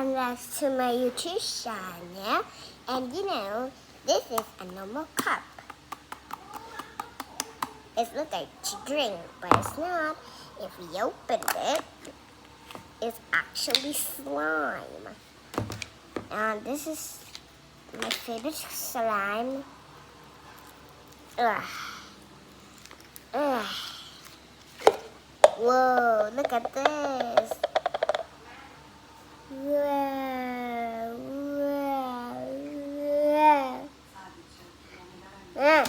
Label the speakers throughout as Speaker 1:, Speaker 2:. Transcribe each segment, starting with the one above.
Speaker 1: And that's to my YouTube channel. And this is a normal cup. It looks like a drink, but it's not. If we open it, it's actually slime. And this is my favorite slime. Ugh. Ugh. Whoa, look at this. Wow, wow, wow. Wow.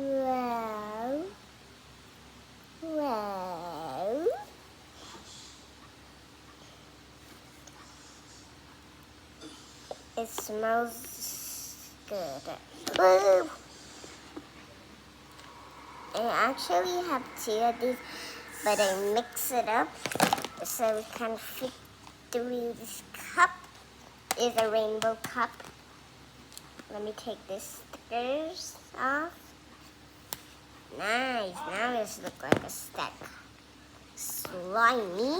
Speaker 1: Wow. Wow. It smells good. Woo. I actually have two of these, but I mix it up so we can fit through this cup. Is a rainbow cup. Let me take this stickers off. Nice. Now this looks like a stack. Slimy.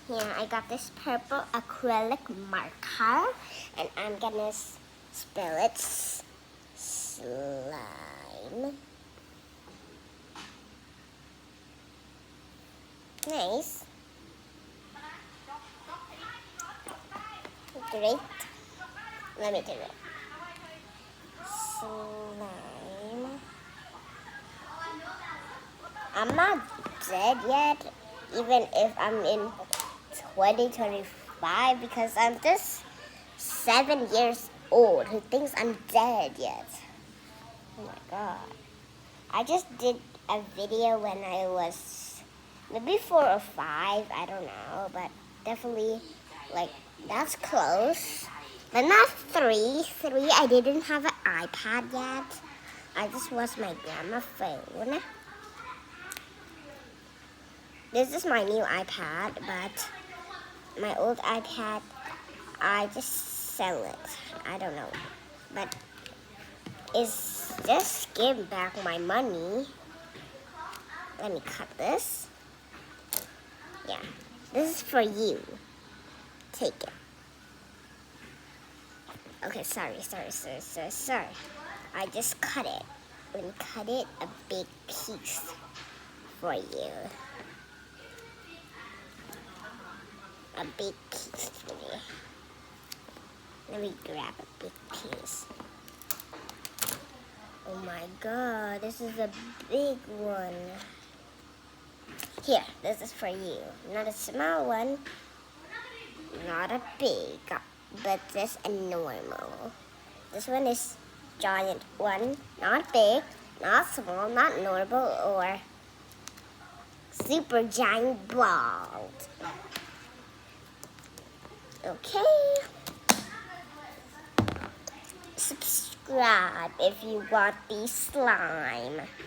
Speaker 1: Here, I got this purple acrylic marker, and I'm gonna spill it. Slime. Nice. Great. Let me do it. Slime. I'm not dead yet, even if I'm in 2025, because I'm just 7 years old. Who thinks I'm dead yet? Oh my god. I just did a video when I was maybe 4 or 5, I don't know, but definitely like that's close. But not 3. 3, I didn't have an iPad yet. I just was my grandma's phone. This is my new iPad, but my old iPad, I just sell it. I don't know. But it's just give back my money. Let me cut this. Yeah, this is for you. Take it. Okay, sorry. I just cut it. Let me cut it a big piece for you. A big piece for me. Let me grab a big piece. Oh my god, this is a big one. Here, this is for you. Not a small one, not a big, but just a normal. This one is giant one, not big, not small, not normal, or super giant bald. Okay. Subscribe if you want the slime.